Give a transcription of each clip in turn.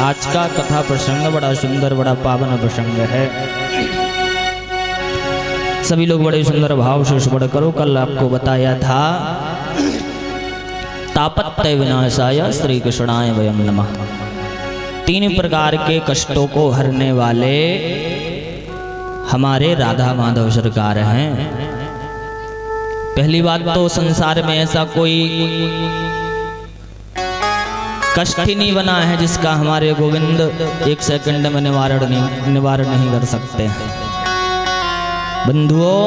आज का कथा प्रसंग बड़ा सुंदर, बड़ा पावन प्रसंग है। सभी लोग बड़े सुंदर भाव से स्मरण करो। कल आपको बताया था तापत्रय विनाशाय श्री कृष्णाय वयम नमः। 3 प्रकार के कष्टों को हरने वाले हमारे राधा माधव सरकार हैं। पहली बात तो संसार में ऐसा कोई कष्ट ही नहीं बना है जिसका हमारे गोविंद 1 सेकंड में निवारण नहीं कर सकते हैं। बंधुओं,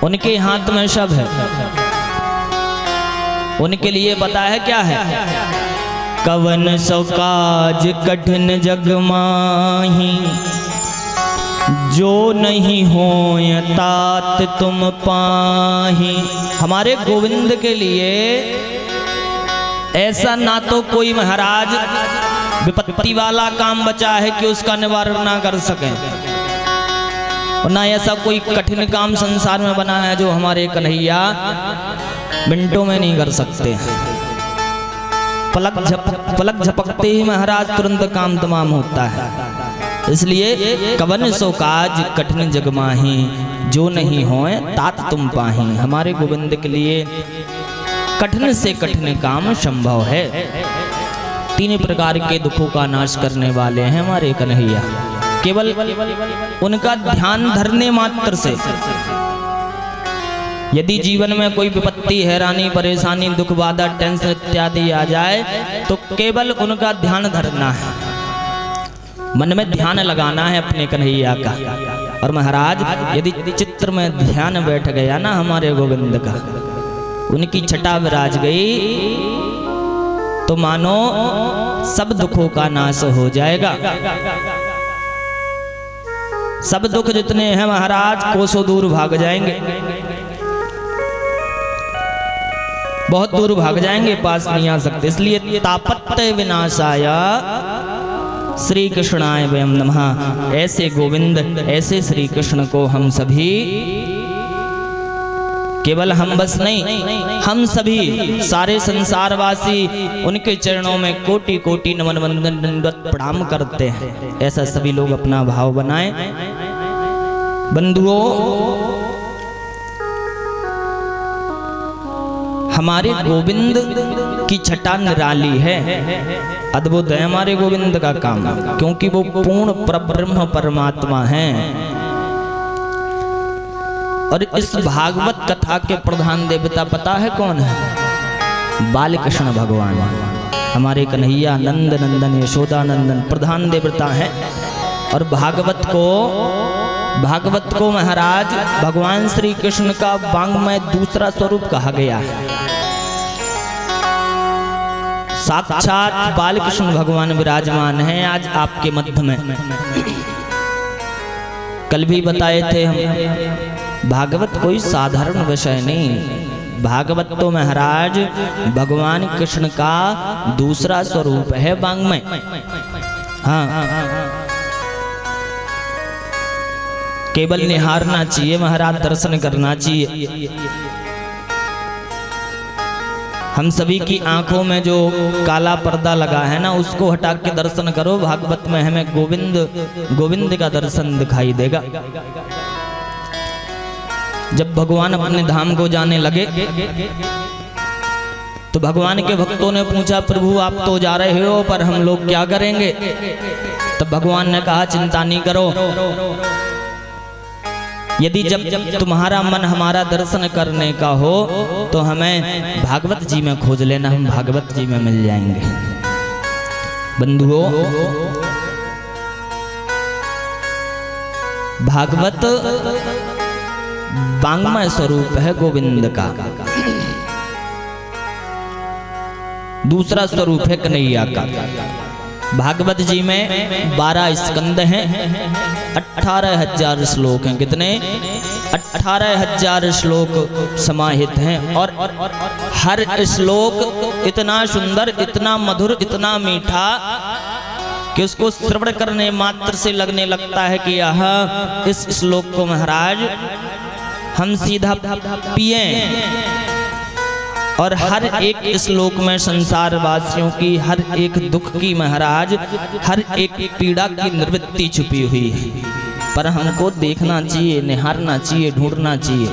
उनके हाथ में सब है। उनके लिए पता है क्या है? कवन सो काज कठिन जग माही, जो नहीं होय तात तुम पाही। हमारे गोविंद के लिए ऐसा ना तो कोई महाराज विपत्ति वाला काम बचा है कि उसका निवारण ना कर सके, और ना ऐसा कोई कठिन काम संसार में बना है जो हमारे कन्हैया मिनटों में नहीं कर सकते हैं। पलक झपकते ही महाराज तुरंत काम तमाम होता है। इसलिए कवन सो काज कठिन जग माही, जो नहीं होए तात तुम पाही। हमारे गोविंद के लिए कठिन से कठिन काम संभव है। 3 प्रकार के दुखों का नाश करने वाले हैं हमारे कन्हैया। केवल उनका ध्यान धरने मात्र से यदि जीवन में कोई विपत्ति, हैरानी, परेशानी, दुख, बाधा, टेंशन इत्यादि आ जाए तो केवल उनका ध्यान धरना है, मन में ध्यान लगाना है अपने कन्हैया का। और महाराज यदि चित्र में ध्यान बैठ गया ना हमारे गोविंद का, उनकी छटा विराज गई, तो मानो सब दुखों का नाश हो जाएगा। सब दुख जितने हैं महाराज कोसों दूर भाग जाएंगे, बहुत दूर भाग जाएंगे, पास नहीं आ सकते। इसलिए तापत्रय विनाशाय श्री कृष्णाय वयम नमः। ऐसे गोविंद, ऐसे श्री कृष्ण को हम सभी, केवल हम बस नहीं, हम सभी सारे संसारवासी उनके चरणों में कोटि कोटि नमन वंदन दंडवत प्रणाम करते हैं। ऐसा सभी लोग अपना भाव बनाएं। बंधुओं, हमारे गोविंद की छटा निराली है, अद्भुत है हमारे गोविंद का काम, क्योंकि वो पूर्ण परब्रह्म परमात्मा हैं। और इस भागवत कथा के प्रधान देवता पता है कौन है? बाल कृष्ण भगवान। हमारे कन्हैया नंद नंदन यशोदा नंदन प्रधान देवता है। और भागवत को महाराज भगवान श्री कृष्ण का वांग्मय दूसरा स्वरूप कहा गया है। साक्षात बाल कृष्ण भगवान विराजमान हैं आज आपके मध्य में। कल भी बताए थे हम, भागवत कोई साधारण विषय नहीं। भागवत तो महाराज भगवान कृष्ण का दूसरा स्वरूप है वांग्मय। हाँ, केवल निहारना चाहिए महाराज, दर्शन करना चाहिए। हम सभी की आंखों में जो काला पर्दा लगा है ना, उसको हटा के दर्शन करो। भागवत में हमें गोविंद का दर्शन दिखाई देगा। जब भगवान अपने धाम को जाने लगे तो भगवान के भक्तों ने पूछा, प्रभु आप तो जा रहे हो पर हम लोग क्या करेंगे? तब भगवान ने कहा, चिंता नहीं करो, यदि जब तुम्हारा मन हमारा दर्शन करने का हो तो हमें भागवत जी में खोज लेना, हम भागवत जी में मिल जाएंगे। बंधुओं, भागवत वांग्मय स्वरूप है गोविंद का, दूसरा स्वरूप है कन्हैया का। भागवत जी में 12 स्कंद हैं, 18,000 श्लोक हैं। कितने? 18,000 श्लोक समाहित हैं। और हर श्लोक इतना सुंदर, इतना मधुर, इतना मीठा कि उसको श्रवण करने मात्र से लगने लगता है कि यह इस श्लोक को महाराज हम सीधा पिए। और हर एक श्लोक में संसार वासियों की हर एक दुख की महाराज, हर एक पीड़ा की निवृत्ति छुपी हुई है। पर हमको देखना चाहिए, निहारना चाहिए, ढूंढना चाहिए।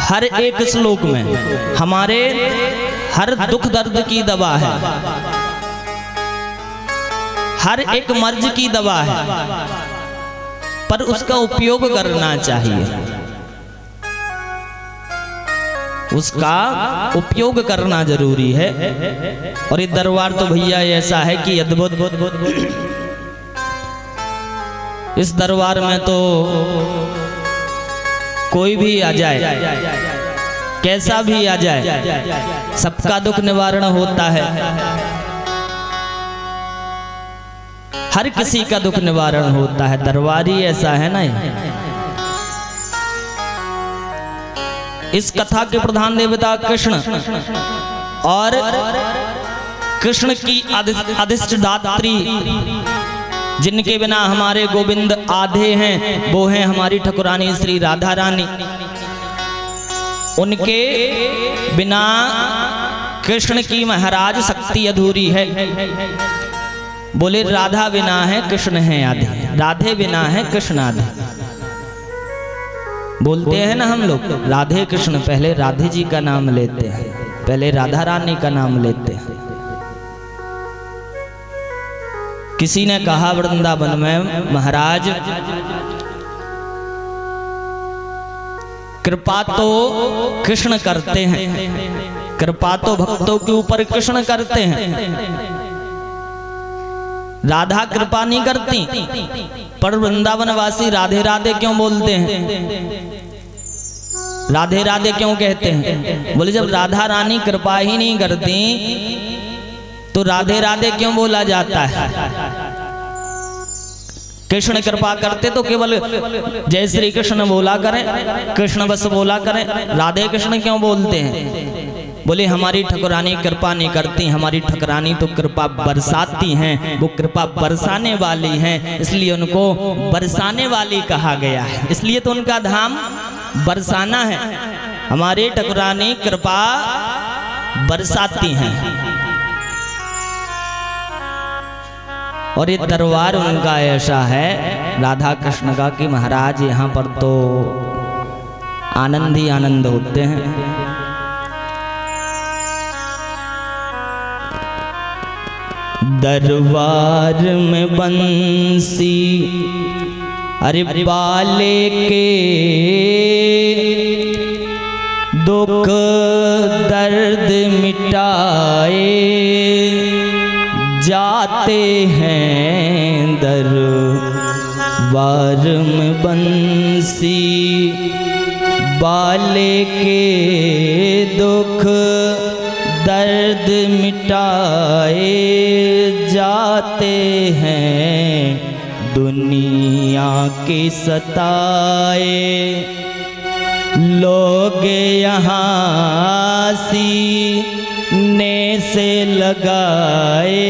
हर एक श्लोक में हमारे हर दुख दर्द की दवा है, हर एक मर्ज की दवा है, पर उसका उपयोग करना चाहिए। उसका उपयोग करना जरूरी है। और ये दरबार तो भैया ऐसा है कि अद्भुत, इस दरबार में तो कोई भी आ जाए, कैसा भी आ जाए, सबका दुख निवारण होता है। हर किसी का दुख निवारण होता है। दरबार ही ऐसा है ना। इस कथा के प्रधान देवता कृष्ण और कृष्ण की अधिष्ठात्री, जिनके बिना हमारे गोविंद आधे हैं, वो हैं हमारी ठाकुरानी श्री राधा रानी। उनके बिना कृष्ण की महाराज शक्ति अधूरी है। बोले राधा बिना है कृष्ण है आधे, राधे बिना है कृष्ण आधे। बोलते हैं ना हम लोग, राधे कृष्ण, पहले राधे जी का नाम लेते हैं, पहले राधा रानी का नाम लेते हैं। किसी ने कहा वृंदावन में, महाराज कृपा तो कृष्ण करते हैं, कृपा तो भक्तों के ऊपर कृष्ण करते हैं, राधा कृपा नहीं करती। पर वृंदावन वासी राधे राधे क्यों बोलते हैं, राधे राधे क्यों कहते हैं? बोले जब राधा रानी कृपा ही नहीं करती तो राधे राधे क्यों बोला जाता है? कृष्ण कृपा करते तो केवल जय श्री कृष्ण बोला करें, कृष्ण बस बोला करें, राधे कृष्ण क्यों बोलते हैं? बोले हमारी ठाकुरानी कृपा नहीं करती, हमारी ठाकुरानी तो कृपा बरसाती हैं, वो कृपा बरसाने वाली हैं, इसलिए उनको बरसाने वाली कहा गया है। इसलिए तो उनका धाम बरसाना है। हमारे ठाकुरानी कृपा बरसाती हैं। और ये दरबार उनका ऐसा है राधा कृष्ण का कि महाराज यहाँ पर तो आनंद ही आनंद होते हैं। दरबार में बंसी अरे बाले के दुख दर्द मिटाए जाते हैं। दरबार में बंसी बाले के दुख दर्द मिटाए जाते हैं। दुनिया के सताए लोग यहाँ सीने से लगाए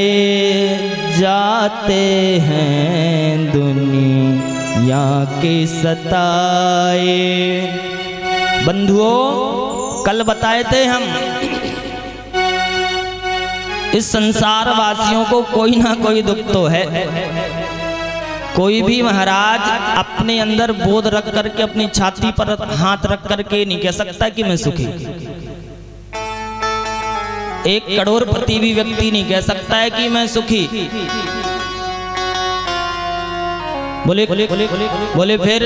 जाते हैं। दुनिया के सताए। बंधुओं, कल बताए थे हम, इस संसार वासियों को कोई ना कोई दुख तो है। कोई भी महाराज अपने अंदर बोध रख करके, अपनी छाती पर हाथ रख करके नहीं कह सकता कि मैं सुखी। 1 करोड़पति भी व्यक्ति नहीं कह सकता है कि मैं सुखी। बोले फिर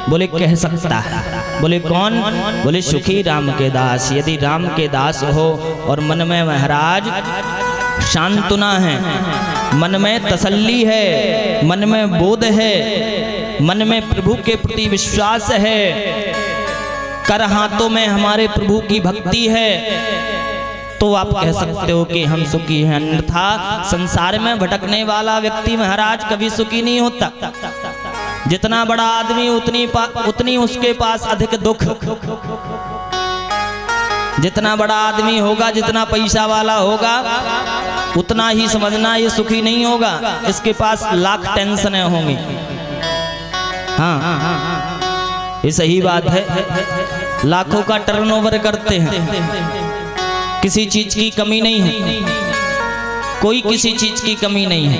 बोले कह सकता है। बोले कौन? बोले सुखी राम के दास। यदि राम के दास हो और मन में महाराज शांतुना है, मन में तसल्ली है, मन में बोध है, मन में प्रभु के प्रति विश्वास है, कर हाथों में हमारे प्रभु की भक्ति है, तो आप कह सकते हो कि हम सुखी हैं। अन्यथा संसार में भटकने वाला व्यक्ति महाराज कभी सुखी नहीं होता। जितना बड़ा आदमी उतनी उसके पास अधिक दुख। जितना बड़ा आदमी होगा, जितना पैसा वाला होगा, उतना ही समझना ये सुखी नहीं होगा। इसके पास लाख टेंशनें होंगी। हाँ, ये सही बात है। लाखों का टर्नओवर करते हैं, किसी चीज की कमी नहीं है, कोई किसी चीज की कमी नहीं है,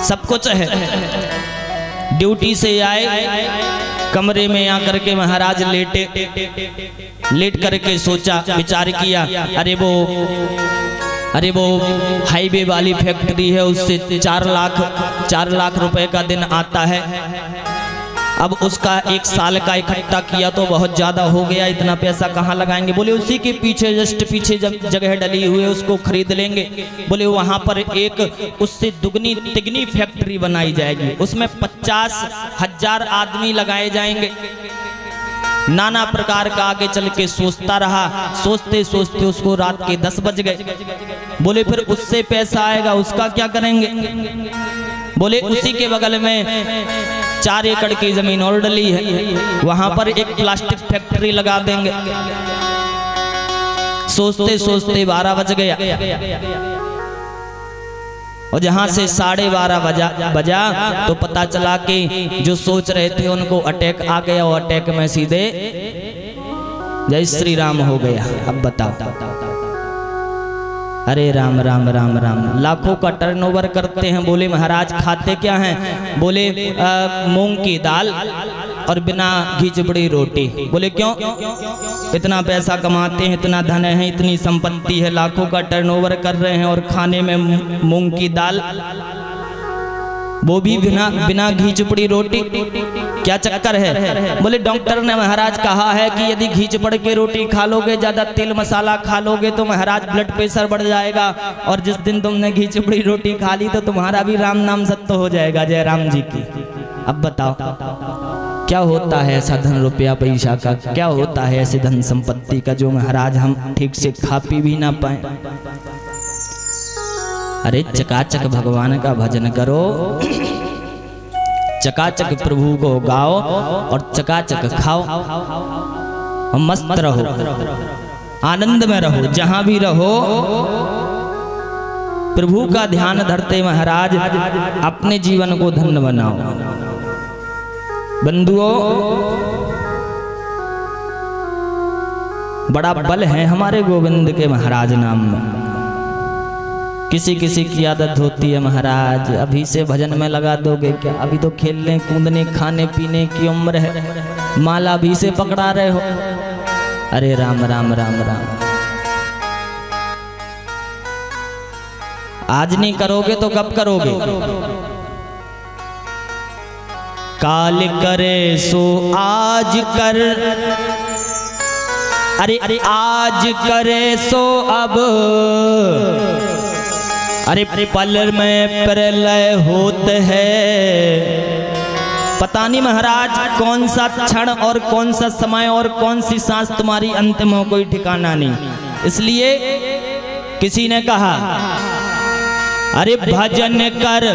सब कुछ है। ड्यूटी से आए, कमरे में आकर के महाराज लेट करके सोचा, विचार किया, अरे वो हाईवे वाली फैक्ट्री है, उससे 4 लाख रुपए का दिन आता है। अब उसका 1 साल का इकट्ठा किया तो बहुत ज्यादा हो गया, इतना पैसा कहाँ लगाएंगे। बोले उसी के पीछे जस्ट पीछे जगह डली हुई है, उसको खरीद लेंगे। बोले वहां पर एक उससे दुगनी तिगनी फैक्ट्री बनाई जाएगी, उसमें 50,000 आदमी लगाए जाएंगे। नाना प्रकार का आगे चल के सोचता रहा, सोचते सोचते उसको रात के 10 बज गए। बोले फिर उससे पैसा आएगा, उसका क्या करेंगे। बोले उसी के बगल में 4 एकड़ की जमीन और डली है, वहां पर एक प्लास्टिक फैक्ट्री लगा देंगे। सोचते सोचते 12 बज गया और जहां से 12:30 बजा तो पता चला कि जो सोच रहे थे उनको अटैक आ गया और अटैक में सीधे जय श्री राम हो गया। अब बताओ, अरे राम राम राम राम, लाखों का टर्नओवर करते हैं। बोले महाराज खाते क्या हैं। बोले मूंग की दाल और बिना घी चिपड़ी रोटी। बोले क्यों, इतना पैसा कमाते हैं, इतना धन है, इतनी संपत्ति है, लाखों का टर्नओवर कर रहे हैं और खाने में मूंग की दाल, वो भी बिना घी चिपड़ी रोटी, क्या चक्कर है। बोले डॉक्टर ने महाराज कहा है कि यदि घी चिपड़ के रोटी खा लोगे, ज्यादा तेल मसाला खा लोगे तो महाराज ब्लड प्रेशर बढ़ जाएगा, और जिस दिन तुमने घी चिपड़ी रोटी खा ली तो तुम्हारा भी राम नाम सत्य हो जाएगा, जय राम जी की। अब बताओ क्या होता है ऐसा धन रुपया पैसा का, क्या होता है ऐसे धन संपत्ति का जो महाराज हम ठीक से खा पी भी ना पाए। अरे चकाचक भगवान का भजन करो, चकाचक प्रभु को गाओ और चकाचक खाओ, मस्त रहो, आनंद में रहो, जहां भी रहो प्रभु का ध्यान धरते महाराज अपने जीवन को धन्य बनाओ। बंधुओं, बड़ा बल है हमारे गोविंद के महाराज नाम में। किसी किसी की आदत होती है महाराज अभी से भजन में लगा दोगे क्या, अभी तो खेलने कूदने खाने पीने की उम्र है, माला अभी से पकड़ा रहे हो। अरे राम राम राम राम, आज नहीं करोगे तो कब करोगे। काल करे सो आज कर, अरे आज करे सो अब, अरे पल में प्रलय होते है। पता नहीं महाराज कौन सा क्षण और कौन सा समय और कौन सी सांस तुम्हारी अंतिम हो, कोई ठिकाना नहीं। इसलिए किसी ने कहा अरे भजन कर,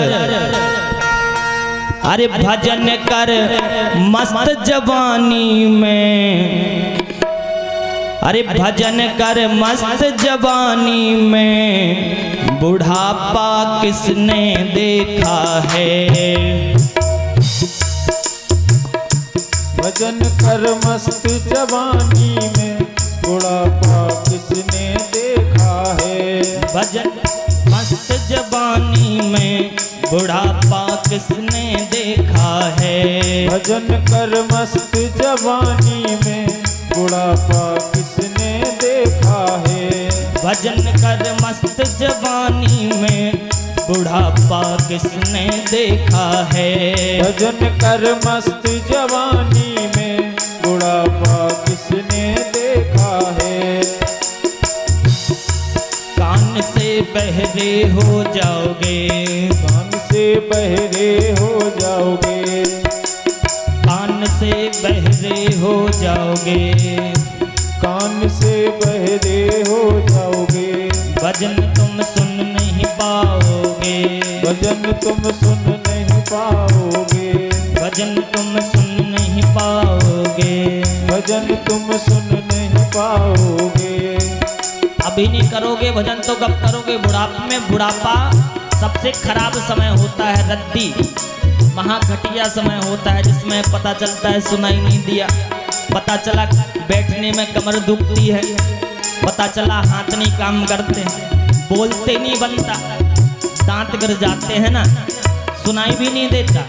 अरे भजन कर मस्त जवानी में, अरे भजन कर मस्त जवानी में, बुढ़ापा किसने देखा है। भजन कर मस्त जवानी में, बुढ़ापा किसने देखा है। भजन मस्त जवानी में, बुढ़ापा किसने देखा है। भजन कर मस्त जवानी में, बुढ़ापा किसने देखा है। भजन कर मस्त जवानी में, बुढ़ापा किसने देखा है। भजन कर मस्त जवानी में, बुढ़ापा किसने देखा है। कान से बहरे हो जाओगे, कान से बहरे हो जाओगे, कान से बहरे हो जाओगे, कान से बहरे हो जाओगे। भजन तुम सुन नहीं पाओगे, भजन तुम सुन नहीं पाओगे, भजन तुम सुन नहीं पाओगे, भजन तुम सुन नहीं पाओगे। अभी नहीं करोगे भजन तो कब करोगे। बुढ़ापे में बुढ़ापा सबसे खराब समय होता है रद्दी, महाघटिया समय होता है जिसमें पता चलता है सुनाई नहीं दिया, पता चला बैठने में कमर दुखती है, पता चला हाथ नहीं काम करते हैं, बोलते नहीं बनता, दांत गिर जाते हैं ना, सुनाई भी नहीं देता।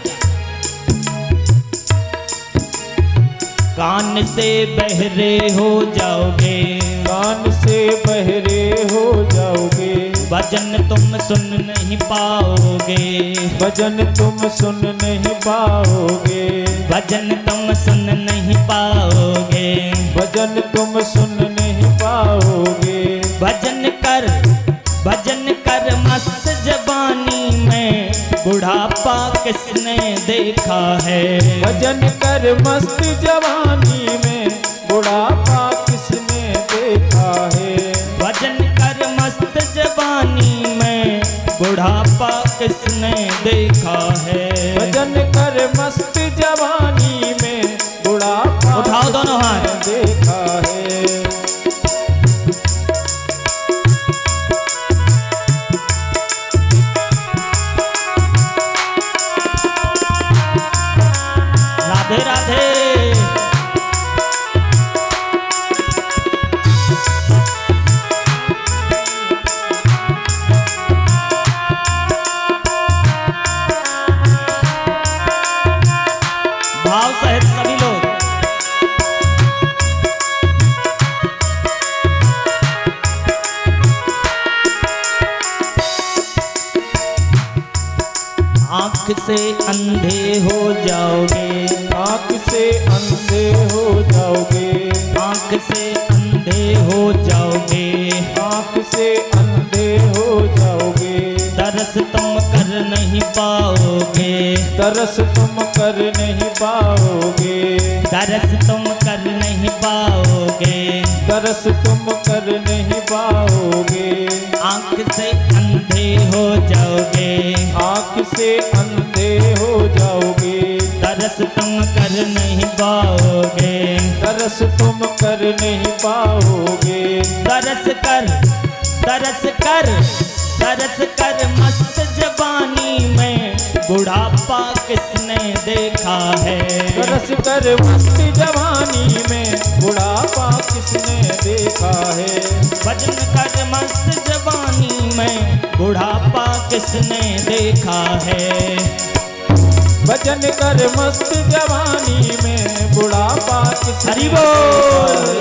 कान से बहरे हो जाओगे, कान से बहरे हो जाओगे, भजन तुम सुन नहीं पाओगे, भजन तुम सुन नहीं पाओगे, भजन तुम सुन नहीं पाओगे, भजन तुम सुन नहीं पाओगे। भजन कर मस्त जवानी में बुढ़ापा किसने देखा है, भजन कर मस्त जवानी में बुढ़ापा किसने देखा है, भजन कर मस्त जवानी में बुढ़ापा किसने देखा है। भजन कर मस्त जवानी में बुढ़ापा उठाओ दोनों हाथ। किसने देखा है। राधे राधे। भाव सहित सभी लोग। आँख से अंधे हो जाओगे, आँख से अंधे हो जाओगे, आँख से अंधे हो जाओगे, आँख से अंधे हो जाओगे, तरस तुम कर नहीं पाओगे, तरस तुम कर नहीं पाओगे, तरस तुम कर नहीं पाओगे, तरस तुम कर नहीं पाओगे। आँख से अंधे हो जाओगे, आँख से अंधे हो जाओगे, तरस तुम कर नहीं पाओगे, तरस तुम कर नहीं पाओगे। तरस कर तरस कर तरस कर मस्त जवानी में बुढ़ापा किसने देखा है, तरस कर मस्त जवानी में बुढ़ापा किसने देखा है। भजन कर मस्त जवानी में बुढ़ापा किसने देखा है। भजन कर मस्त जवानी में बुढ़ापा किसने हरि देखा बोल। है।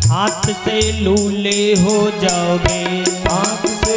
हाथ से लूले हो जाओगे, आँख से